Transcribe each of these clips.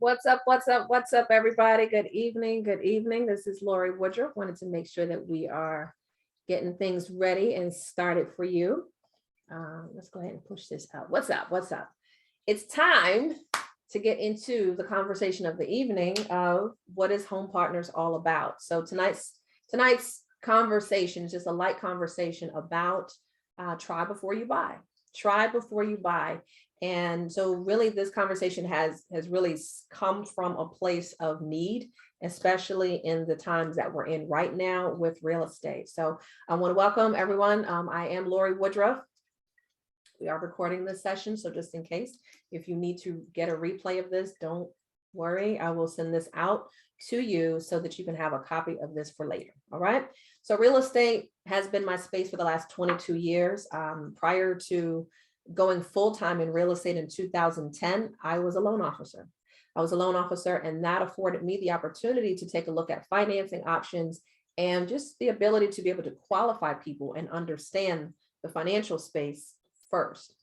What's up? What's up? What's up, everybody? Good evening. Good evening. This is LorieWoodruff. Wanted to make sure that we are getting things ready and started for you. Let's go ahead and push this out. What's up? What's up? It's time to get into the conversation of the evening of what is Home Partners all about. So tonight's conversation is just a light conversation about try before you buy. Try before you buy. And so really this conversation has really come from a place of need, especially in the times that we're in right now with real estate. So I want to welcome everyone. I am LorieWoodruff. We are recording this session, so just in case, if you need to get a replay of this, don't worry. I will send this out to you so that you can have a copy of this for later. All right. So real estate has been my space for the last 22 years. Prior to going full-time in real estate in 2010, I was a loan officer. And that afforded me the opportunity to take a look at financing options and just the ability to be able to qualify people and understand the financial space first.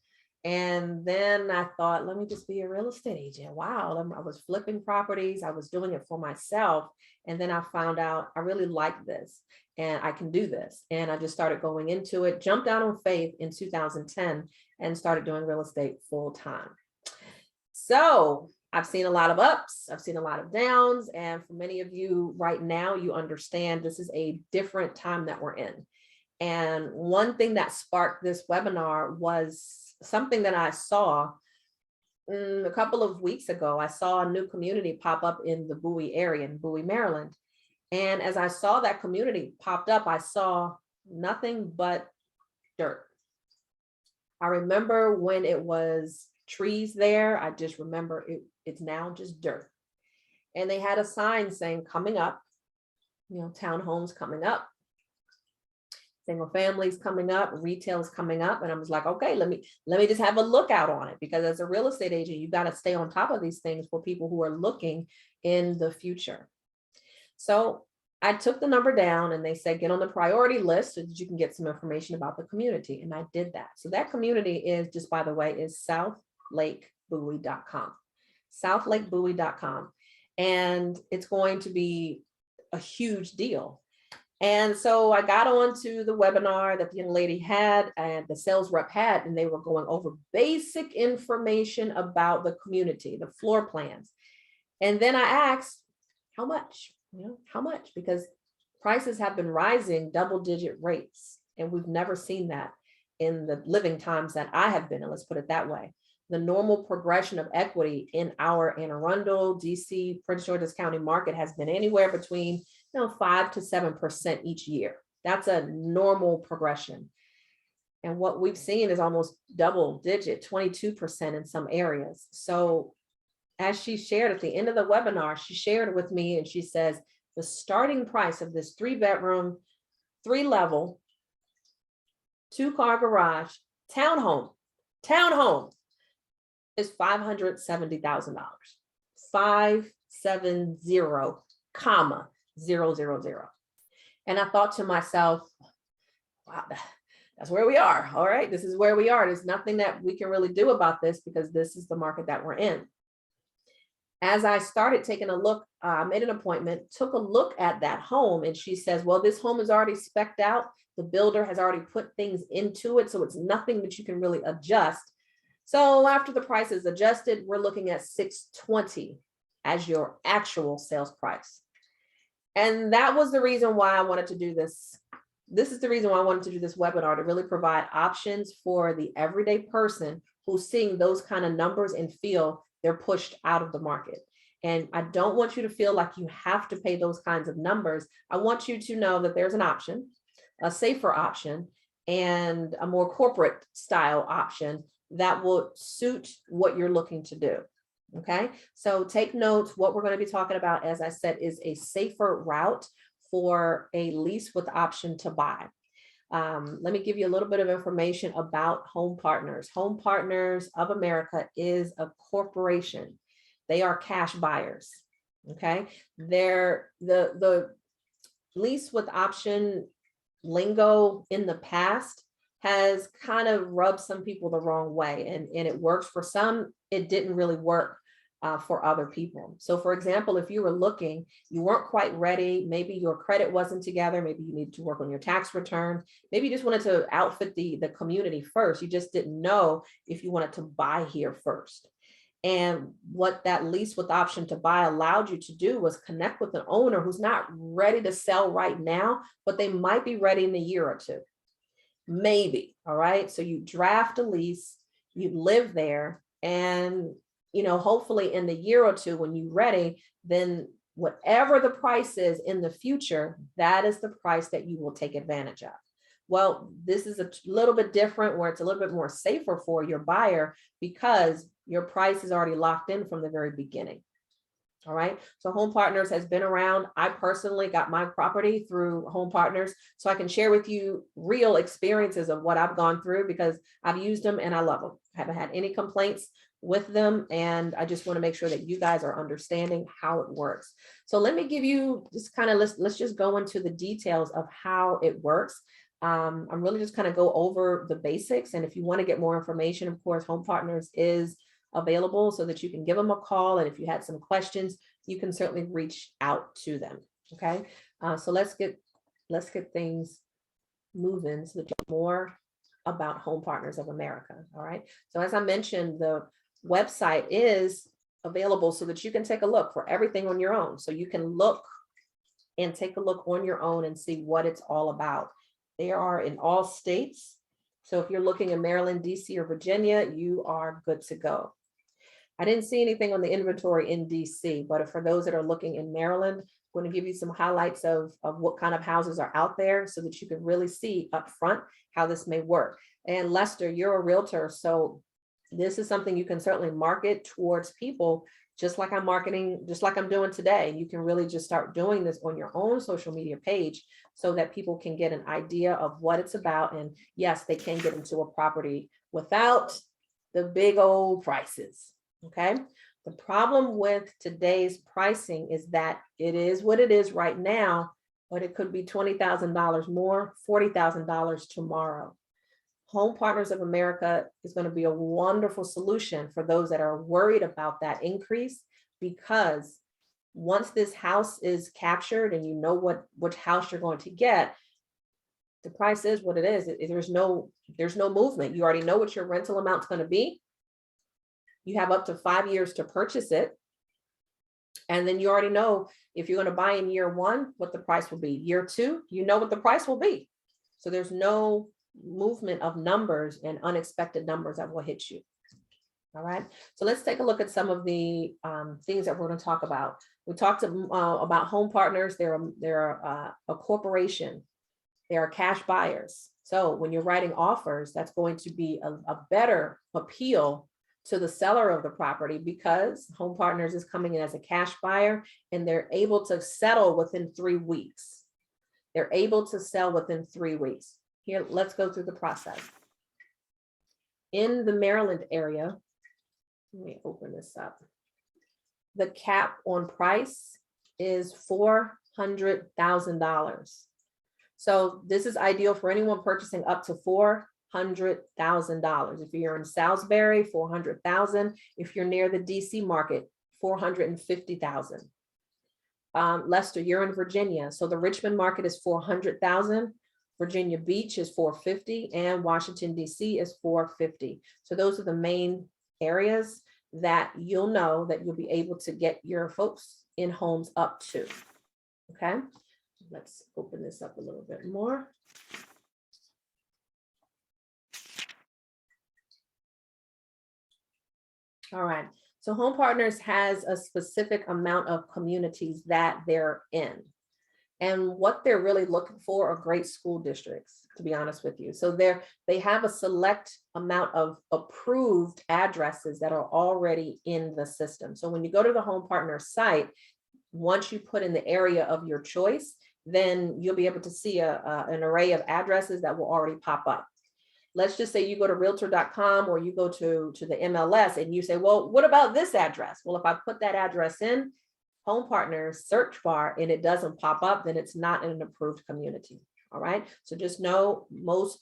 And then I thought, let me just be a real estate agent. Wow, I was flipping properties. I was doing it for myself. And then I found out I really like this and I can do this. And I just started going into it, jumped out on faith in 2010 and started doing real estate full time. So I've seen a lot of ups, I've seen a lot of downs. And for many of you right now, you understand this is a different time that we're in. And one thing that sparked this webinar was something that I saw a couple of weeks ago. I saw a new community pop up in the Bowie area, in Bowie, Maryland. And as I saw that community popped up, I saw nothing but dirt. I remember when it was trees there. I just remember it's now just dirt. And they had a sign saying coming up, townhomes coming up, single families coming up, retail's coming up. And I was like, okay, let me just have a look out on it, because as a real estate agent, you got to stay on top of these things for people who are looking in the future. So I took the number down and they said, get on the priority list so that you can get some information about the community. And I did that. So that community is, just by the way, is southlakebowie.com, southlakebowie.com. And it's going to be a huge deal. And so I got onto the webinar that the young lady had and the sales rep had, and they were going over basic information about the community, the floor plans. And then I asked, how much? How much? Because prices have been rising double-digit rates, and we've never seen that in the living times that I have been in, let's put it that way. The normal progression of equity in our Anne Arundel, DC, Prince George's County market has been anywhere between 5 to 7% each year. That's a normal progression. And what we've seen is almost double digit, 22% in some areas. So as she shared at the end of the webinar, she shared with me and she says, the starting price of this 3-bedroom, 3-level, 2-car garage, townhome is $570,000, 570,000. And I thought to myself, wow, that's where we are. All right, this is where we are. There's nothing that we can really do about this because this is the market that we're in. As I started taking a look, I made an appointment, took a look at that home, and she says, well, this home is already spec'd out. The builder has already put things into it, so it's nothing that you can really adjust. So after the price is adjusted, we're looking at $620 as your actual sales price. And that was the reason why I wanted to do this. This is the reason why I wanted to do this webinar, to really provide options for the everyday person who's seeing those kind of numbers and feel they're pushed out of the market. And I don't want you to feel like you have to pay those kinds of numbers. I want you to know that there's an option, a safer option, and a more corporate style option that will suit what you're looking to do. Okay, so take notes. What we're going to be talking about, as I said, is a safer route for a lease with option to buy. Let me give you a little bit of information about Home Partners. Home Partners of America is a corporation. They are cash buyers. Okay, they're the lease with option lingo in the past has kind of rubbed some people the wrong way, and it works for some. It didn't really work for other people. So for example, if you were looking, you weren't quite ready, maybe your credit wasn't together, maybe you needed to work on your tax return, maybe you just wanted to outfit the community first, you just didn't know if you wanted to buy here first. And what that lease with option to buy allowed you to do was connect with an owner who's not ready to sell right now, but they might be ready in a year or two, maybe. All right. So you draft a lease, you live there, and hopefully in the year or two, when you're ready, then whatever the price is in the future, that is the price that you will take advantage of. Well, this is a little bit different, where it's a little bit more safer for your buyer because your price is already locked in from the very beginning. All right. So Home Partners has been around. I personally got my property through Home Partners, so I can share with you real experiences of what I've gone through because I've used them and I love them. I haven't had any complaints with them. And I just want to make sure that you guys are understanding how it works. So let me give you just kind of, let's just go into the details of how it works. I'm really just kind of go over the basics. And if you want to get more information, of course, Home Partners is available so that you can give them a call. And if you had some questions, you can certainly reach out to them. Okay. So let's get things moving so that you know more about Home Partners of America. All right. So as I mentioned, the website is available so that you can take a look for everything on your own. So you can look and take a look on your own and see what it's all about. They are in all states. So if you're looking in Maryland, DC, or Virginia, you are good to go. I didn't see anything on the inventory in DC, but for those that are looking in Maryland, I'm going to give you some highlights of what kind of houses are out there so that you can really see up front how this may work. And Lester, you're a realtor, so this is something you can certainly market towards people, just like I'm marketing, just like I'm doing today. You can really just start doing this on your own social media page so that people can get an idea of what it's about. And yes, they can get into a property without the big old prices. Okay. The problem with today's pricing is that it is what it is right now, but it could be $20,000 more, $40,000 tomorrow. Home Partners of America is going to be a wonderful solution for those that are worried about that increase, because once this house is captured and you know which house you're going to get, the price is what it is. There's no movement. You already know what your rental amount's going to be. You have up to 5 years to purchase it. And then you already know if you're going to buy in year one, what the price will be. Year two, you know what the price will be. So there's no movement of numbers and unexpected numbers that will hit you. All right. So let's take a look at some of the things that we're going to talk about. We talked about Home Partners. They're a corporation. They are cash buyers. So when you're writing offers, that's going to be a better appeal to the seller of the property, because Home Partners is coming in as a cash buyer and they're able to settle within 3 weeks. They're able to sell within 3 weeks. Here, let's go through the process. In the Maryland area, let me open this up. The cap on price is $400,000. So this is ideal for anyone purchasing up to $400,000. If you're in Salisbury, $400,000. If you're near the DC market, $450,000. Lester, you're in Virginia, so the Richmond market is $400,000. Virginia Beach is $450,000, and Washington DC is $450,000. So those are the main areas that you'll know that you'll be able to get your folks in homes up to. Okay, let's open this up a little bit more. All right, so Home Partners has a specific amount of communities that they're in. And what they're really looking for are great school districts, to be honest with you. So they have a select amount of approved addresses that are already in the system. So when you go to the Home Partner site, once you put in the area of your choice, then you'll be able to see an array of addresses that will already pop up. Let's just say you go to Realtor.com or you go to the MLS and you say, well, what about this address? Well, if I put that address in Home Partners search bar and it doesn't pop up, then it's not in an approved community. All right. So just know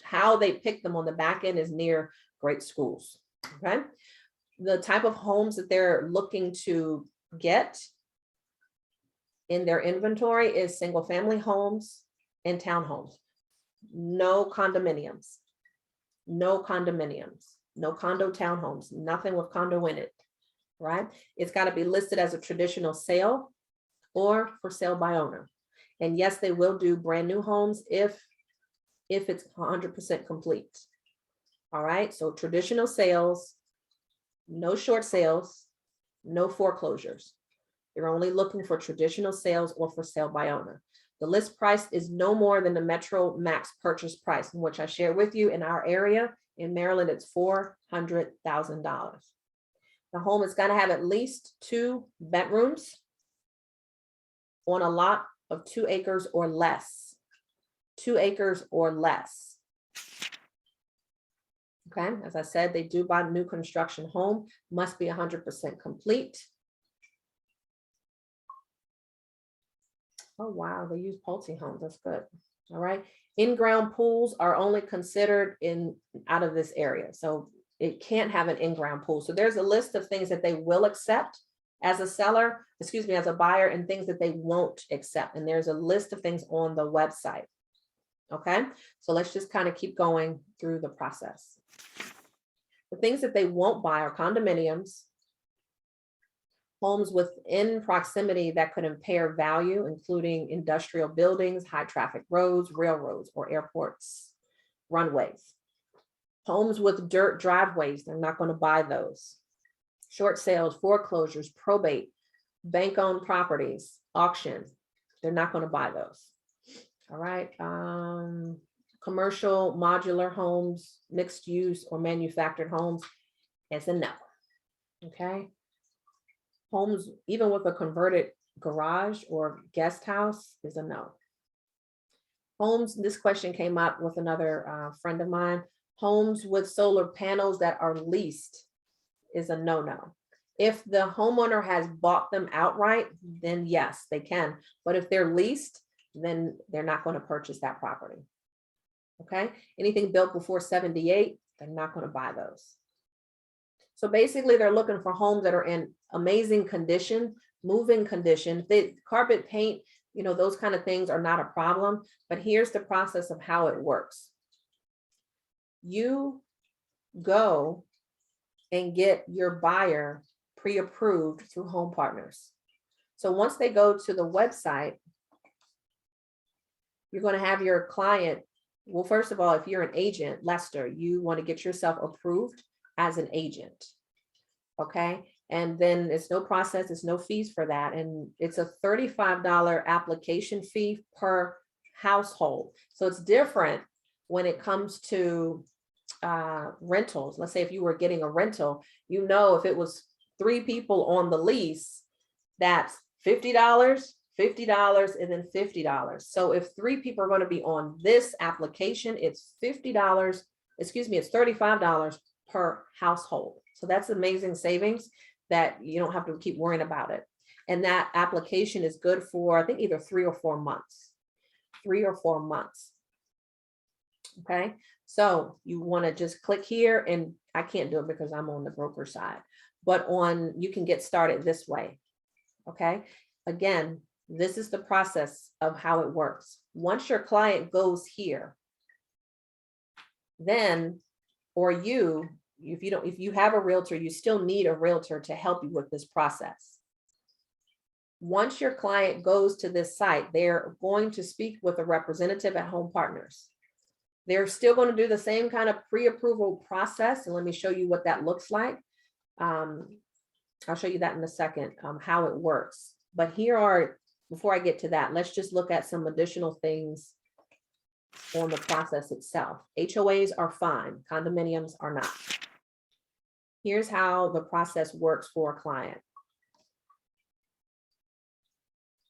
how they pick them on the back end is near great schools. Okay. the type of homes that they're looking to get in their inventory is single family homes and townhomes. No condominiums, no condominiums, no condo townhomes, nothing with condo in it, right? It's got to be listed as a traditional sale or for sale by owner. And yes, they will do brand new homes if it's 100% complete. All right, so traditional sales, no short sales, no foreclosures. They're only looking for traditional sales or for sale by owner. The list price is no more than the Metro Max purchase price, which I share with you in our area. In Maryland, it's $400,000. The home is going to have at least 2 bedrooms on a lot of 2 acres or less. 2 acres or less. Okay, as I said, they do buy new construction home, must be 100% complete. Oh, wow, they use Pulte homes, that's good. All right, in-ground pools are only considered out of this area. So it can't have an in-ground pool. So there's a list of things that they will accept as a seller, as a buyer, and things that they won't accept. And there's a list of things on the website. Okay, so let's just kind of keep going through the process. The things that they won't buy are condominiums, homes within proximity that could impair value, including industrial buildings, high traffic roads, railroads, or airports, runways. Homes with dirt driveways, they're not going to buy those. Short sales, foreclosures, probate, bank-owned properties, auctions, they're not going to buy those. All right. Commercial modular homes, mixed use or manufactured homes, it's a no. Okay. Homes, even with a converted garage or guest house, is a no. Homes, this question came up with another friend of mine. Homes with solar panels that are leased is a no-no. If the homeowner has bought them outright, then yes, they can. But if they're leased, then they're not going to purchase that property. Okay, anything built before 78, they're not going to buy those. So basically, they're looking for homes that are in amazing condition, move-in condition. They carpet paint, those kind of things are not a problem. But here's the process of how it works. You go and get your buyer pre-approved through Home Partners. So once they go to the website, you're going to have your client. Well, first of all, if you're an agent, Lester, you want to get yourself approved as an agent. Okay. And then it's no process, it's no fees for that. And it's a $35 application fee per household. So it's different when it comes to rentals. Let's say if you were getting a rental, if it was 3 people on the lease, that's $50, and then $50. So if 3 people are going to be on this application, it's $50, it's $35 per household. So that's amazing savings that you don't have to keep worrying about it. And that application is good for, I think, either 3 or 4 months. 3 or 4 months. Okay, so you want to just click here, and I can't do it because I'm on the broker side, but you can get started this way. Okay, again, this is the process of how it works. Once your client goes here, then, if you have a realtor, you still need a realtor to help you with this process. Once your client goes to this site, they're going to speak with a representative at Home Partners. They're still going to do the same kind of pre-approval process. And let me show you what that looks like. I'll show you that in a second, how it works. But before I get to that, let's just look at some additional things on the process itself. HOAs are fine. Condominiums are not. Here's how the process works for a client.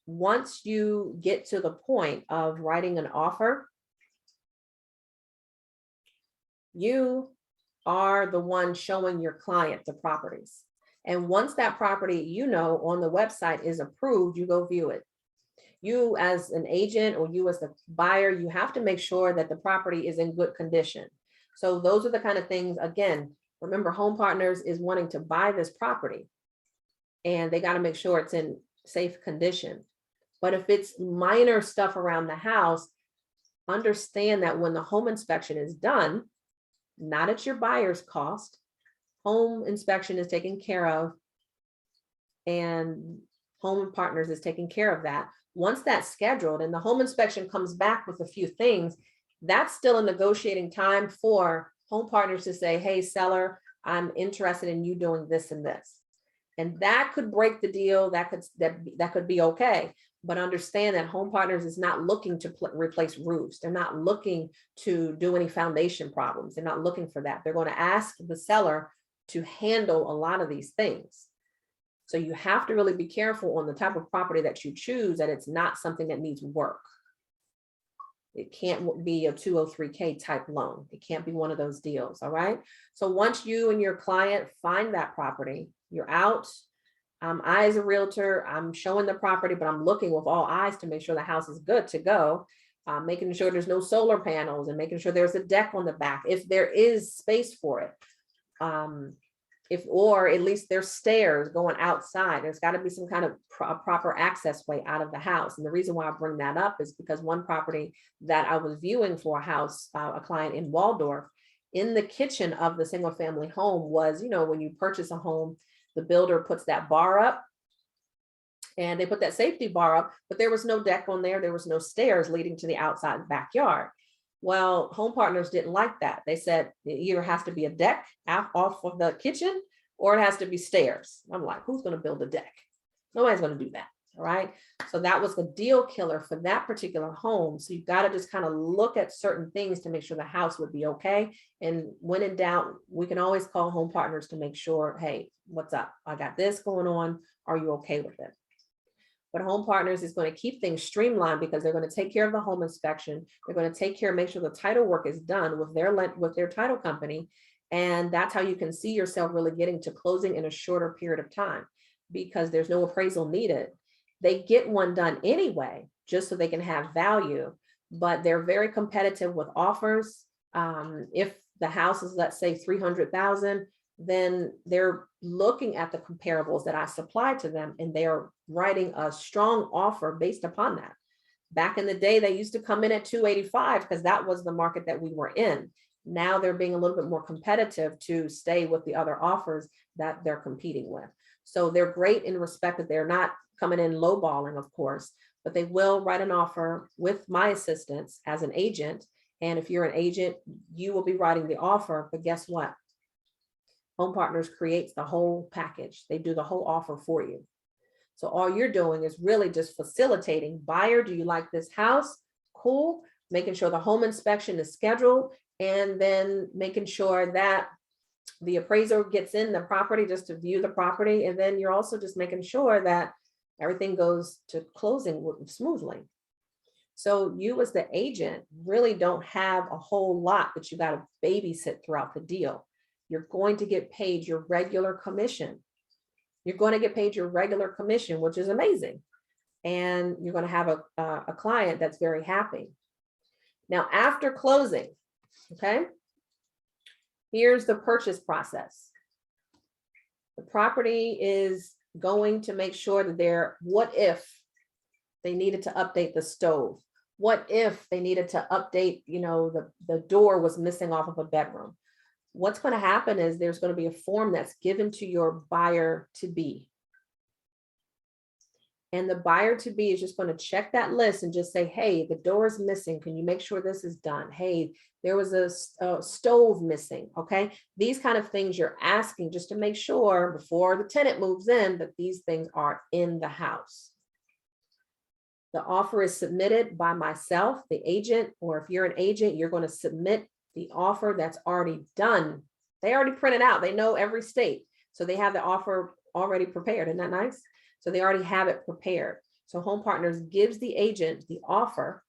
Once you get to the point of writing an offer, you are the one showing your client the properties. And once that property, on the website is approved, you go view it. You as an agent or you as the buyer, you have to make sure that the property is in good condition. So those are the kind of things, again, Remember, Home Partners is wanting to buy this property and they got to make sure it's in safe condition. But if it's minor stuff around the house, understand that when the home inspection is done, not at your buyer's cost, home inspection is taken care of and Home Partners is taking care of that. Once that's scheduled and the home inspection comes back with a few things, that's still a negotiating time for Home Partners to say, hey, seller, I'm interested in you doing this and this. And that could break the deal. That could be okay. But understand that Home Partners is not looking to replace roofs. They're not looking to do any foundation problems. They're not looking for that. They're going to ask the seller to handle a lot of these things. So you have to really be careful on the type of property that you choose, that it's not something that needs work. It can't be a 203K type loan. It can't be one of those deals. All right. So once you and your client find that property, you're out. I, as a realtor, I'm showing the property, but I'm looking with all eyes to make sure the house is good to go. Making sure there's no solar panels and making sure there's a deck on the back if there is space for it. Or at least there's stairs going outside. There's got to be some kind of proper access way out of the house. And the reason why I bring that up is because one property that I was viewing for a house, a client in Waldorf, in the kitchen of the single family home was, when you purchase a home, the builder puts that bar up and they put that safety bar up, but there was no deck on there. There was no stairs leading to the outside backyard. Well, Home Partners didn't like that. They said it either has to be a deck off of the kitchen or it has to be stairs. I'm like, who's going to build a deck? Nobody's going to do that. All right. So that was the deal killer for that particular home. So you've got to just kind of look at certain things to make sure the house would be okay. And when in doubt, we can always call Home Partners to make sure, hey, what's up? I got this going on. Are you okay with it? But Home Partners is going to keep things streamlined because they're going to take care of the home inspection. They're going to take care, make sure the title work is done with their title company. And that's how you can see yourself really getting to closing in a shorter period of time because there's no appraisal needed. They get one done anyway, just so they can have value, but they're very competitive with offers. If the house is, let's say, $300,000, then they're looking at the comparables that I supply to them and they are writing a strong offer based upon that. Back in the day, they used to come in at 285 because that was the market that we were in. Now they're being a little bit more competitive to stay with the other offers that they're competing with. So they're great in respect that they're not coming in lowballing, of course, but they will write an offer with my assistance as an agent. And if you're an agent, you will be writing the offer, but guess what? Home Partners creates the whole package. They do the whole offer for you. So all you're doing is really just facilitating. Buyer, do you like this house? Cool. Making sure the home inspection is scheduled and then making sure that the appraiser gets in the property just to view the property. And then you're also just making sure that everything goes to closing smoothly. So you as the agent really don't have a whole lot that you got to babysit throughout the deal. You're going to get paid your regular commission. You're going to get paid your regular commission, which is amazing. And you're going to have a client that's very happy. Now, after closing, okay, here's the purchase process. The property is going to make sure that what if they needed to update the stove? What if they needed to update, the door was missing off of a bedroom? What's going to happen is there's going to be a form that's given to your buyer to be. And the buyer to be is just going to check that list and just say, hey, the door is missing. Can you make sure this is done? Hey, there was a stove missing. Okay. These kind of things you're asking just to make sure before the tenant moves in that these things are in the house. The offer is submitted by myself, the agent, or if you're an agent, you're going to submit the offer that's already done. They already printed out. They know every state. So they have the offer already prepared. Isn't that nice? So they already have it prepared. So Home Partners gives the agent the offer.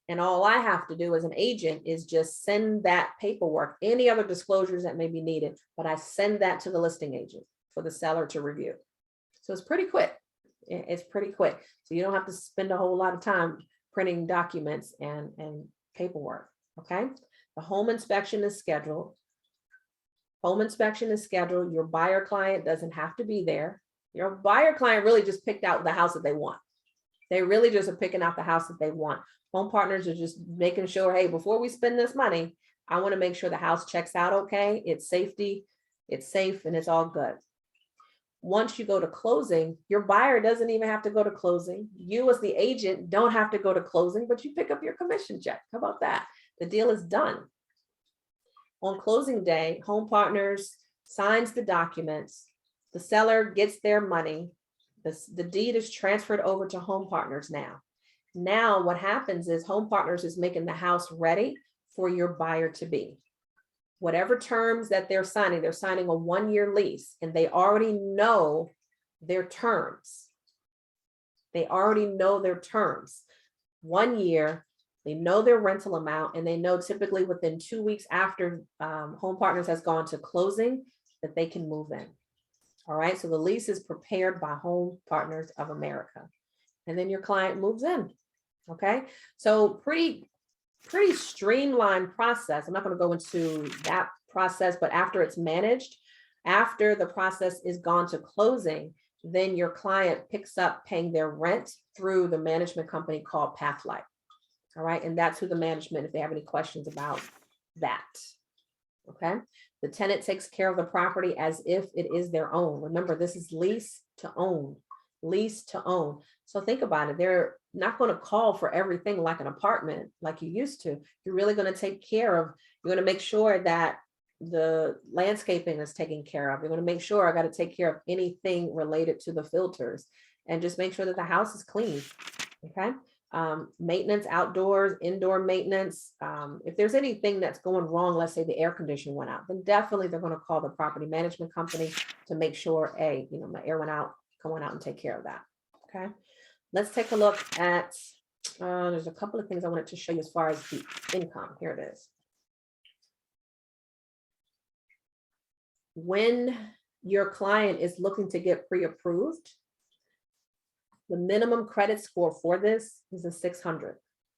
And all I have to do as an agent is just send that paperwork, any other disclosures that may be needed, but I send that to the listing agent for the seller to review. So it's pretty quick. It's pretty quick. So you don't have to spend a whole lot of time printing documents and paperwork. Okay. The home inspection is scheduled. Home inspection is scheduled. Your buyer client doesn't have to be there. Your buyer client really just picked out the house that they want. They really just are picking out the house that they want. Home partners are just making sure, hey, before we spend this money, I want to make sure the house checks out okay. It's safety, it's safe, and it's all good. Once you go to closing, your buyer doesn't even have to go to closing. You as the agent don't have to go to closing, but you pick up your commission check. How about that? The deal is done. On closing day, home partners signs the documents. The seller gets their money. The deed is transferred over to home partners now. Now what happens is home partners is making the house ready for your buyer to be. Whatever terms that they're signing a 1-year lease, and they already know their terms. They already know their terms. 1 year, they know their rental amount, and they know typically within 2 weeks after home partners has gone to closing that they can move in. All right, so the lease is prepared by Home Partners of America, and then your client moves in. Okay, so pretty streamlined process. I'm not going to go into that process, but after it's managed, after the process is gone to closing, then your client picks up paying their rent through the management company called Pathlight. All right, and that's who the management, if they have any questions about that. Okay, the tenant takes care of the property as if it is their own. Remember, this is lease to own, lease to own. So think about it. They're not going to call for everything like an apartment like you used to. You're really going to take care of, you're going to make sure that the landscaping is taken care of. You're going to make sure I got to take care of anything related to the filters and just make sure that the house is clean. Okay. Maintenance, outdoors, indoor maintenance. If there's anything that's going wrong, let's say the air conditioner went out, then definitely they're going to call the property management company to make sure, hey, my air went out, come on out and take care of that. Okay. Let's take a look at, there's a couple of things I wanted to show you as far as the income. Here it is. When your client is looking to get pre-approved, the minimum credit score for this is a 600.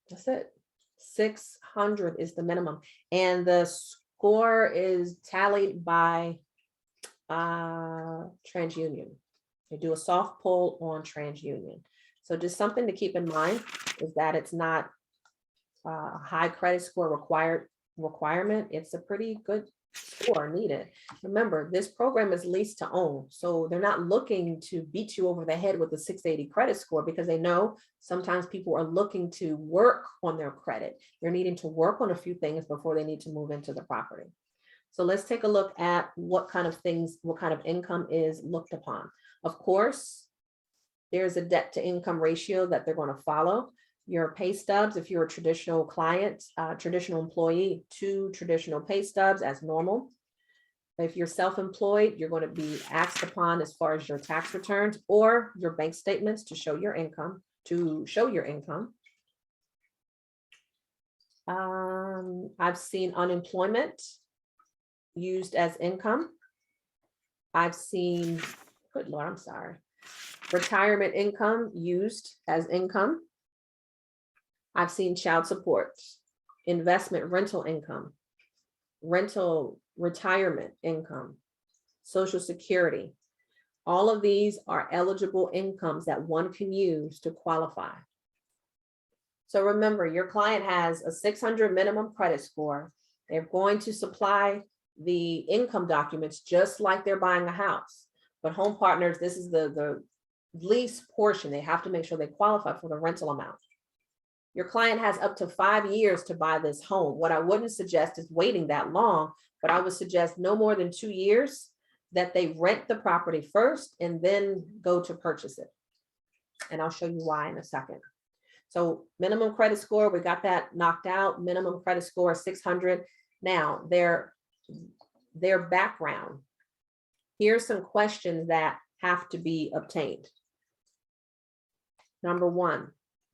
That's it. 600 is the minimum. And the score is tallied by TransUnion. They do a soft pull on TransUnion. So just something to keep in mind is that it's not a high credit score requirement. It's a pretty good score needed. Remember, this program is lease to own. So they're not looking to beat you over the head with a 680 credit score, because they know sometimes people are looking to work on their credit. They're needing to work on a few things before they need to move into the property. So let's take a look at what kind of things, what kind of income is looked upon. Of course, there's a debt to income ratio that they're going to follow. Your pay stubs, if you're a traditional client, traditional employee, 2 traditional pay stubs as normal. If you're self-employed, you're going to be asked upon as far as your tax returns or your bank statements to show your income, I've seen unemployment used as income. I've seen, good Lord, I'm sorry, retirement income used as income. I've seen child support, investment rental income, rental retirement income, Social Security. All of these are eligible incomes that one can use to qualify. So remember, your client has a 600 minimum credit score. They're going to supply the income documents just like they're buying a house. But Home Partners, this is the lease portion. They have to make sure they qualify for the rental amount. Your client has up to 5 years to buy this home. What I wouldn't suggest is waiting that long, but I would suggest no more than 2 years that they rent the property first and then go to purchase it. And I'll show you why in a second. So minimum credit score, we got that knocked out. Minimum credit score 600. Now their background. Here's some questions that have to be obtained. Number 1,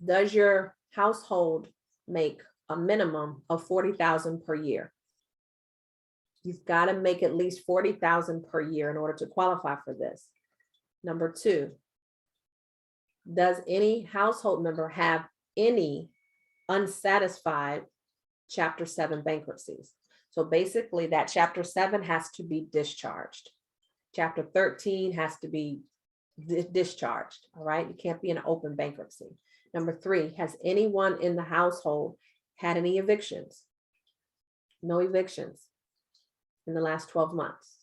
does your household make a minimum of $40,000 per year? You've got to make at least $40,000 per year in order to qualify for this. Number 2, does any household member have any unsatisfied Chapter 7 bankruptcies? So basically that chapter 7 has to be discharged. Chapter 13 has to be discharged. All right. You can't be in an open bankruptcy. Number 3, has anyone in the household had any evictions? No evictions in the last 12 months.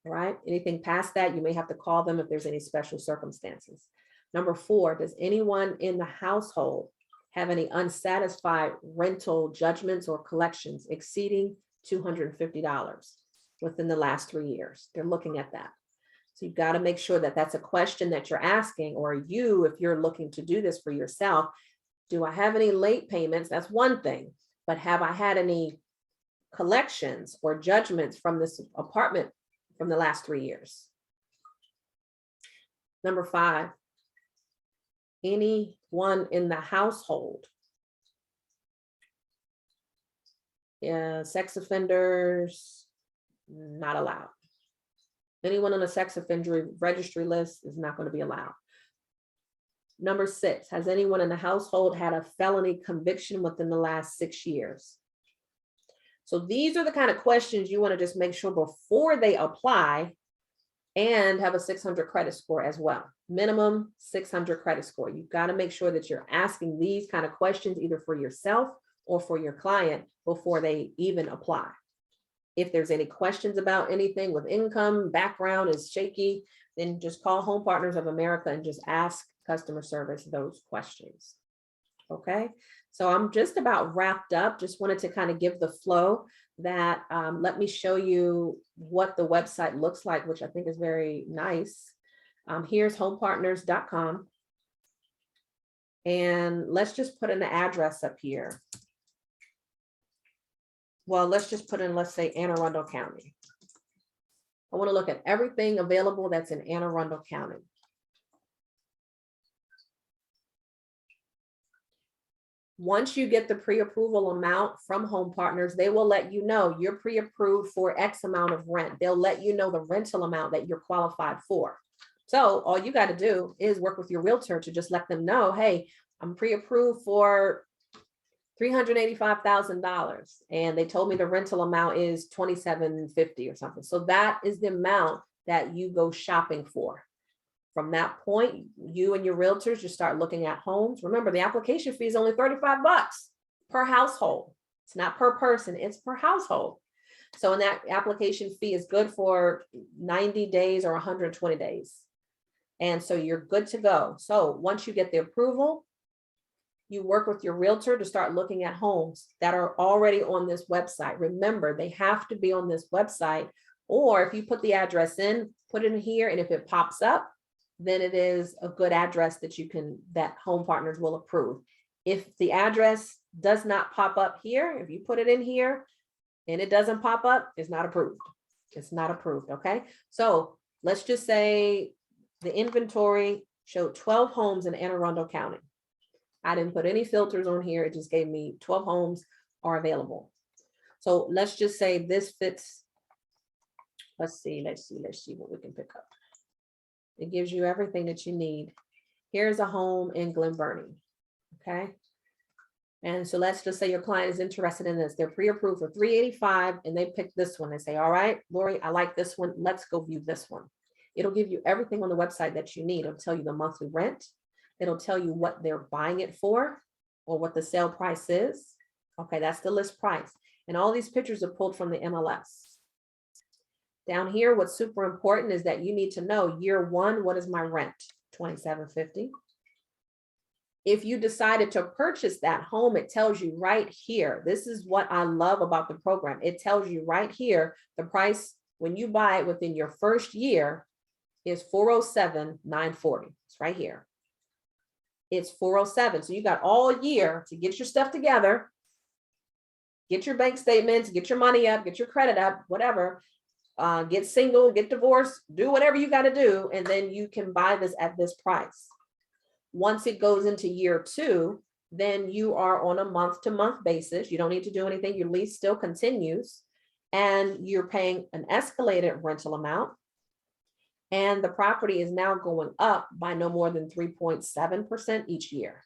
All right. Anything past that, you may have to call them if there's any special circumstances. Number 4, does anyone in the household have any unsatisfied rental judgments or collections exceeding $250 within the last 3 years? They're looking at that. So you've got to make sure that that's a question that you're asking, or you, if you're looking to do this for yourself, do I have any late payments? That's one thing, but have I had any collections or judgments from this apartment from the last 3 years? Number 5, anyone in the household, sex offenders, not allowed. Anyone on a sex offender registry list is not going to be allowed. Number 6, has anyone in the household had a felony conviction within the last 6 years? So these are the kind of questions you want to just make sure before they apply, and have a 600 credit score as well. Minimum 600 credit score. You've got to make sure that you're asking these kind of questions either for yourself or for your client before they even apply. If there's any questions about anything with income, background is shaky, then just call Home Partners of America and just ask customer service those questions. Okay, so I'm just about wrapped up. Just wanted to kind of give the flow that let me show you what the website looks like, which I think is very nice. Here's homepartners.com. And let's just put in the address up here. Well, let's just put in, let's say, Anne Arundel County. I want to look at everything available that's in Anne Arundel County. Once you get the pre-approval amount from Home Partners, they will let you know you're pre-approved for X amount of rent. They'll let you know the rental amount that you're qualified for. So all you got to do is work with your realtor to just let them know, hey, I'm pre-approved for $385,000. And they told me the rental amount is $2,750 or something. So that is the amount that you go shopping for. From that point, you and your realtors just start looking at homes. Remember, the application fee is only $35 per household. It's not per person, it's per household. So and that application fee is good for 90 days or 120 days. And so you're good to go. So once you get the approval, you work with your realtor to start looking at homes that are already on this website. Remember, they have to be on this website, or if you put the address in, put it in here, and if it pops up, then it is a good address that you can, that Home Partners will approve. If the address does not pop up here, if you put it in here and it doesn't pop up, it's not approved. It's not approved, okay? So let's just say the inventory showed 12 homes in Anne Arundel County. I didn't put any filters on here. It just gave me 12 homes are available. So let's just say this fits. Let's see what we can pick up. It gives you everything that you need. Here's a home in Glen Burnie, okay? And so let's just say your client is interested in this. They're pre-approved for $385 and they pick this one. They say, all right, Lorie, I like this one. Let's go view this one. It'll give you everything on the website that you need. It'll tell you the monthly rent. It'll tell you what they're buying it for or what the sale price is. Okay, that's the list price. And all these pictures are pulled from the MLS. Down here, what's super important is that you need to know year one, what is my rent? $2,750. If you decided to purchase that home, it tells you right here. This is what I love about the program. It tells you right here, the price when you buy it within your first year is $407,940. It's right here. It's $407,000. So you got all year to get your stuff together, get your bank statements, get your money up, get your credit up, whatever. Get single, get divorced, do whatever you got to do, and then you can buy this at this price. Once it goes into year two, then you are on a month-to-month basis. You don't need to do anything. Your lease still continues, and you're paying an escalated rental amount. And the property is now going up by no more than 3.7% each year.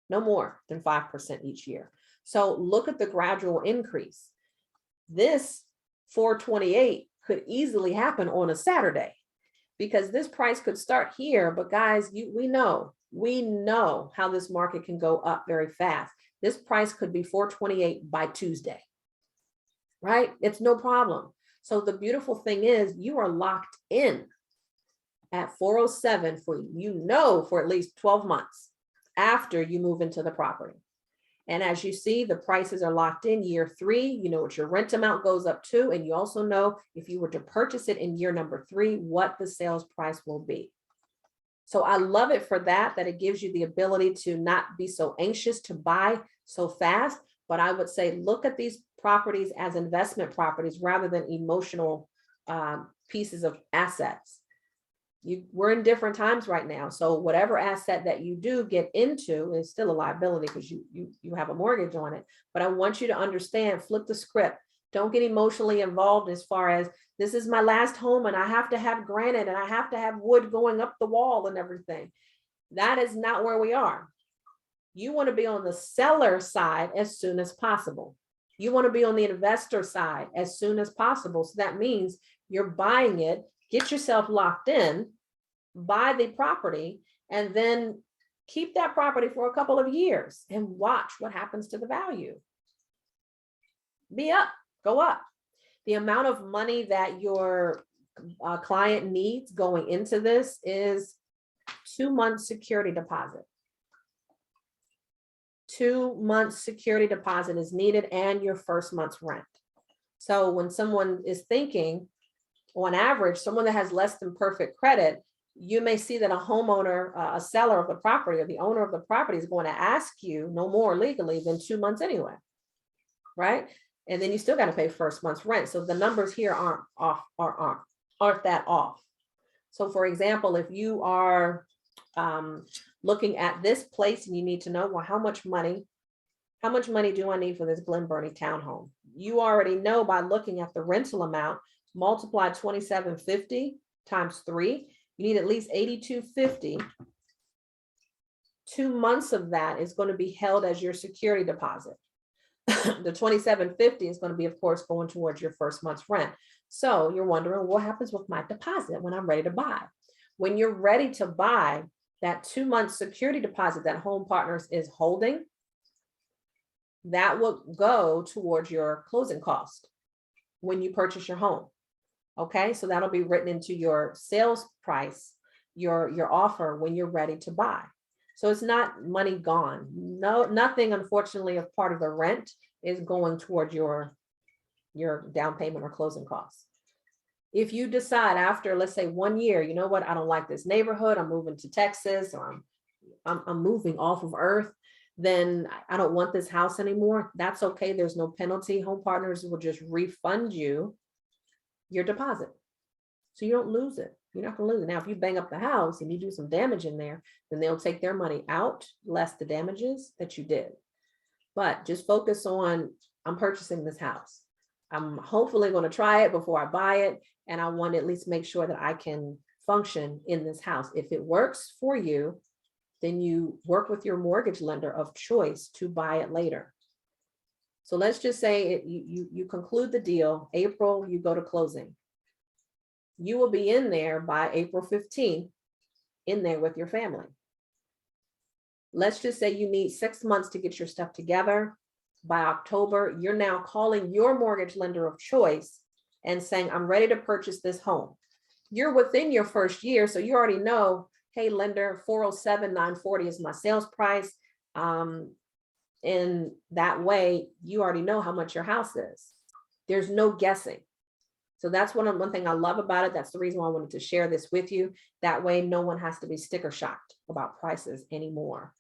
No more than 5% each year. So look at the gradual increase. this 428 could easily happen on a Saturday, because this price could start here. But guys, we know how this market can go up very fast. This price could be 428 by Tuesday, right? It's no problem. So the beautiful thing is you are locked in at 407 for at least 12 months after you move into the property. And as you see, the prices are locked in year 3. You know what your rent amount goes up to, and you also know if you were to purchase it in year number 3, what the sales price will be. So I love it for that it gives you the ability to not be so anxious to buy so fast. But I would say, look at these properties as investment properties rather than emotional pieces of assets. We're in different times right now. So whatever asset that you do get into is still a liability because you have a mortgage on it. But I want you to understand, flip the script. Don't get emotionally involved as far as this is my last home and I have to have granite and I have to have wood going up the wall and everything. That is not where we are. You want to be on the seller side as soon as possible. You want to be on the investor side as soon as possible. So that means you're buying it, get yourself locked in, buy the property, and then keep that property for a couple of years and watch what happens to the value. Be up, go up. The amount of money that your client needs going into this is 2 months security deposit. 2 months security deposit is needed and your first month's rent. So when someone is thinking, on average, someone that has less than perfect credit, you may see that a homeowner, a seller of the property or the owner of the property is going to ask you no more legally than 2 months anyway, right? And then you still got to pay first month's rent. So the numbers here aren't that off. So for example, if you are looking at this place and you need to know, well, how much money do I need for this Glen Burnie townhome? You already know by looking at the rental amount, multiply 2750 times 3, you need at least 8250. 2 months of that is going to be held as your security deposit. The 2750 is going to be, of course, going towards your first month's rent. So you're wondering what happens with my deposit when I'm ready to buy. When you're ready to buy, that 2 month security deposit that Home Partners is holding, that will go towards your closing cost when you purchase your home. Okay, so that'll be written into your sales price, your offer when you're ready to buy. So it's not money gone. No, nothing, unfortunately, of part of the rent is going toward your down payment or closing costs. If you decide after, let's say 1 year, you know what, I don't like this neighborhood, I'm moving to Texas, or I'm moving off of Earth, then I don't want this house anymore. That's okay. There's no penalty. Home Partners will just refund you your deposit. So you don't lose it. You're not going to lose it. Now, if you bang up the house and you do some damage in there, then they'll take their money out, less the damages that you did. But just focus on, I'm purchasing this house. I'm hopefully going to try it before I buy it. And I want to at least make sure that I can function in this house. If it works for you, then you work with your mortgage lender of choice to buy it later. So let's just say you conclude the deal, April, you go to closing. You will be in there by April 15th, in there with your family. Let's just say you need 6 months to get your stuff together. By October, you're now calling your mortgage lender of choice and saying, I'm ready to purchase this home. You're within your first year, so you already know, hey, lender, 407,940 is my sales price. In that way, you already know how much your house is. There's no guessing. So that's one thing I love about it. That's the reason why I wanted to share this with you. That way, no one has to be sticker shocked about prices anymore.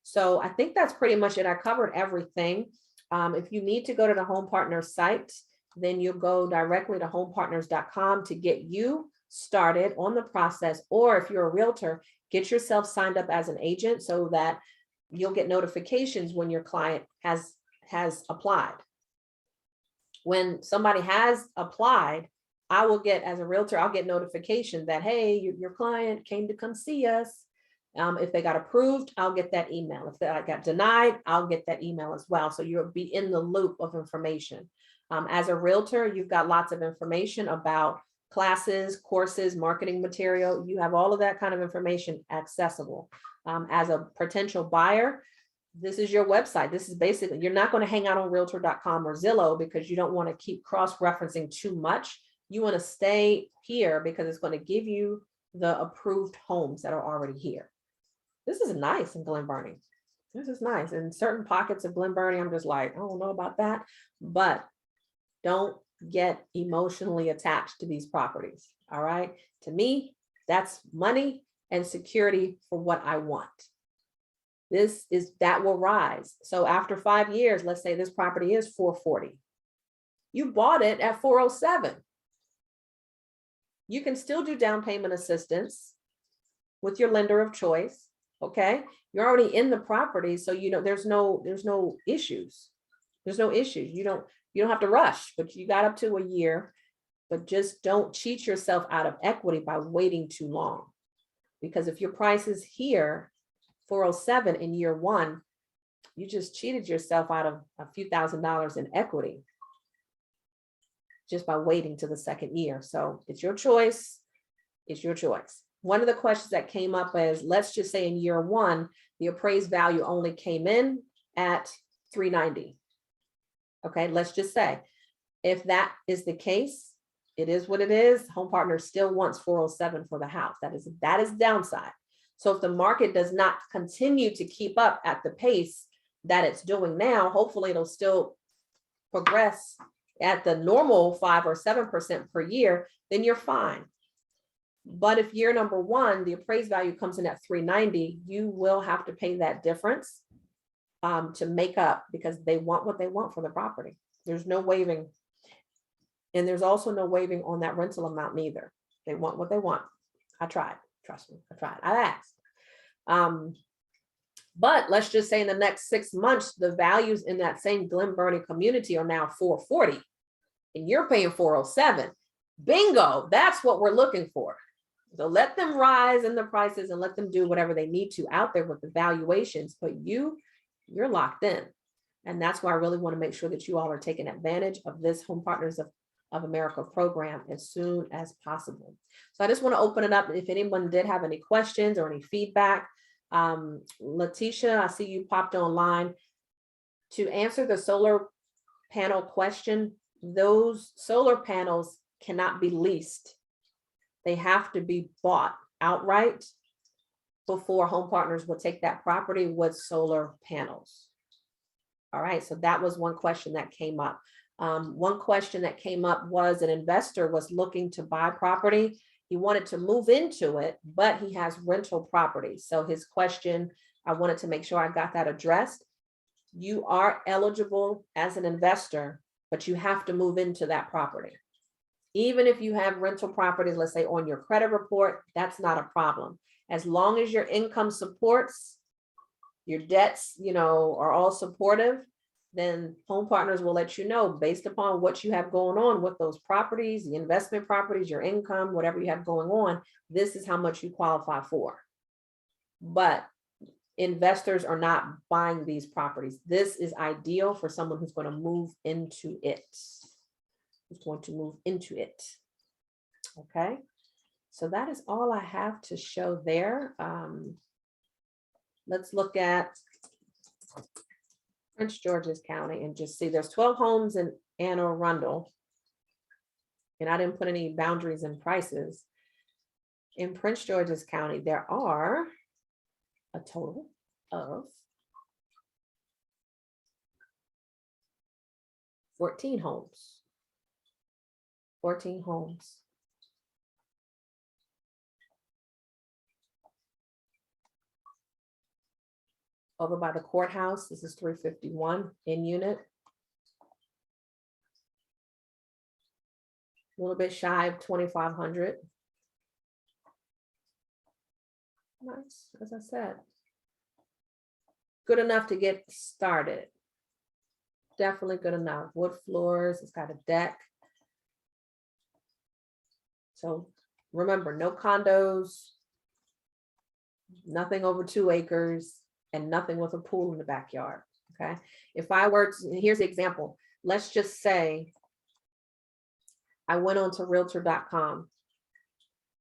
So I think that's pretty much it. I covered everything. If you need to go to the Home Partners site, then you'll go directly to homepartners.com to get you started on the process. Or if you're a realtor, get yourself signed up as an agent so that you'll get notifications when your client has applied. When somebody has applied, I will get, as a realtor, I'll get notification that, hey, your client came to come see us. If they got approved, I'll get that email. If they got denied, I'll get that email as well. So you'll be in the loop of information. As a realtor, you've got lots of information about classes, courses, marketing material. You have all of that kind of information accessible. As a potential buyer, this is your website. This is basically, you're not going to hang out on realtor.com or Zillow because you don't want to keep cross-referencing too much. You want to stay here because it's going to give you the approved homes that are already here. This is nice in Glen Burnie. This is nice. In certain pockets of Glen Burnie, I'm just like, I don't know about that, but don't get emotionally attached to these properties. All right. To me, that's money and security for what I want. That will rise. So after 5 years, let's say this property is 440. You bought it at 407. You can still do down payment assistance with your lender of choice. Okay. You're already in the property. So, you know, there's no issues. There's no issues. You don't have to rush, but you got up to a year, but just don't cheat yourself out of equity by waiting too long. Because if your price is here, 407 in year one, you just cheated yourself out of a few $1,000s in equity just by waiting to the second year. So it's your choice. It's your choice. One of the questions that came up is, let's just say in year one, the appraised value only came in at 390. Okay, let's just say if that is the case, it is what it is. Home Partner still wants 407 for the house. That is downside. So if the market does not continue to keep up at the pace that it's doing now, hopefully it'll still progress at the normal 5 or 7% per year, then you're fine. But if year number one, the appraised value comes in at 390, you will have to pay that difference to make up, because they want what they want for the property. There's no waiving. And there's also no waiving on that rental amount neither. They want what they want. I tried, trust me, I tried, I asked. But let's just say in the next 6 months, the values in that same Glen Burnie community are now 440 and you're paying 407. Bingo, that's what we're looking for. So let them rise in the prices and let them do whatever they need to out there with the valuations, but you're locked in. And that's why I really want to make sure that you all are taking advantage of this Home Partners of America program as soon as possible. So I just want to open it up. If anyone did have any questions or any feedback, Letitia, I see you popped online. To answer the solar panel question, those solar panels cannot be leased. They have to be bought outright before Home Partners will take that property with solar panels. All right, so that was one question that came up. One question that came up was an investor was looking to buy property. He wanted to move into it, but he has rental property. So his question, I wanted to make sure I got that addressed. You are eligible as an investor, but you have to move into that property. Even if you have rental properties, let's say on your credit report, that's not a problem. As long as your income supports, your debts, you know, are all supportive, then Home Partners will let you know based upon what you have going on with those properties, the investment properties, your income, whatever you have going on, this is how much you qualify for. But investors are not buying these properties. This is ideal for someone who's going to move into it. Who's going to move into it. Okay. So that is all I have to show there. Let's look at Prince George's County and just see there's 12 homes in Anne Arundel. And I didn't put any boundaries and prices. In Prince George's County, there are a total of 14 homes. 14 homes. Over by the courthouse, this is 351 in unit. A little bit shy of 2,500. Nice, as I said. Good enough to get started. Definitely good enough. Wood floors, it's got a deck. So remember, no condos, nothing over 2 acres, and nothing with a pool in the backyard. Okay. If I were to, here's the example. Let's just say I went on to Realtor.com,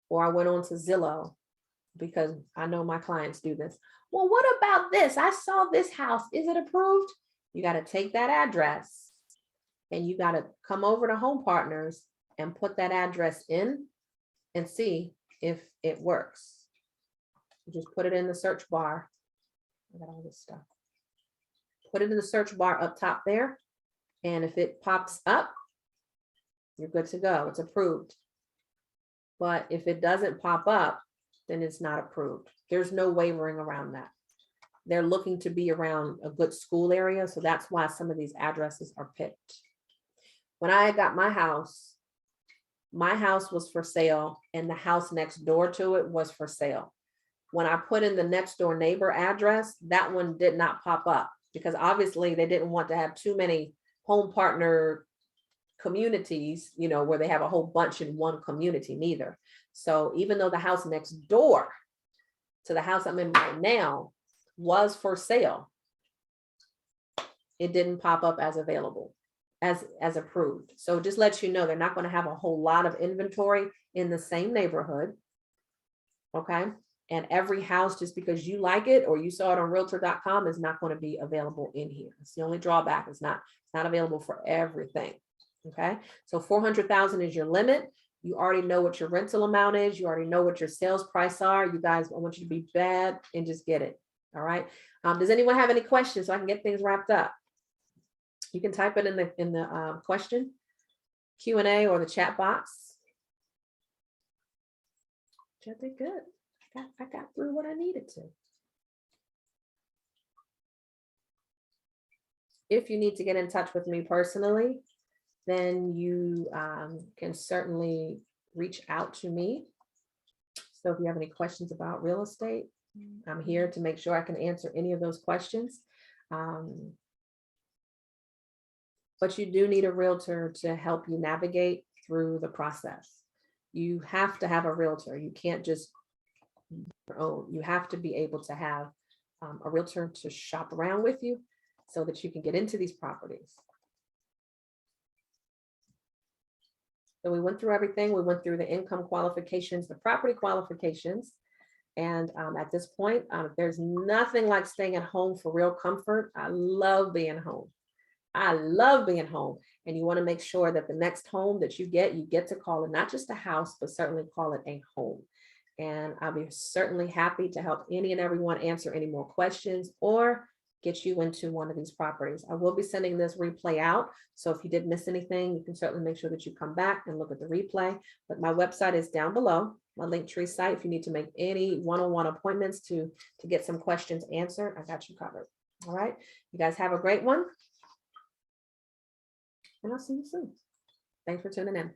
or I went on to Zillow, because I know my clients do this. Well, what about this? I saw this house. Is it approved? You got to take that address and you got to come over to Home Partners and put that address in and see if it works. You just put it in the search bar. I got all this stuff. Put it in the search bar up top there. And if it pops up, you're good to go. It's approved. But if it doesn't pop up, then it's not approved. There's no wavering around that. They're looking to be around a good school area. So that's why some of these addresses are picked. When I got my house was for sale and the house next door to it was for sale. When I put in the next door neighbor address, that one did not pop up because obviously they didn't want to have too many home partner communities, you know, where they have a whole bunch in one community neither. So even though the house next door to the house I'm in right now was for sale, it didn't pop up as available, as approved. So just let you know, they're not going to have a whole lot of inventory in the same neighborhood. Okay. And every house, just because you like it or you saw it on Realtor.com, is not going to be available in here. It's the only drawback. It's not available for everything. Okay. So 400,000 is your limit. You already know what your rental amount is. You already know what your sales price are. You guys, I want you to be bad and just get it. All right. Does anyone have any questions so I can get things wrapped up? You can type it in the question Q&A or the chat box. I did good. I got through what I needed to. If you need to get in touch with me personally, then you can certainly reach out to me. So if you have any questions about real estate, I'm here to make sure I can answer any of those questions. But you do need a realtor to help you navigate through the process. You have to have a realtor. You can't just your own. You have to be able to have a realtor to shop around with you so that you can get into these properties. So we went through everything. We went through the income qualifications, the property qualifications. And at this point, there's nothing like staying at home for real comfort. I love being home. I love being home. And you want to make sure that the next home that you get to call it not just a house, but certainly call it a home. And I'll be certainly happy to help any and everyone answer any more questions or get you into one of these properties. I will be sending this replay out. So if you did miss anything, you can certainly make sure that you come back and look at the replay. But my website is down below, my Linktree site. If you need to make any one-on-one appointments to get some questions answered, I got you covered. All right. You guys have a great one. And I'll see you soon. Thanks for tuning in.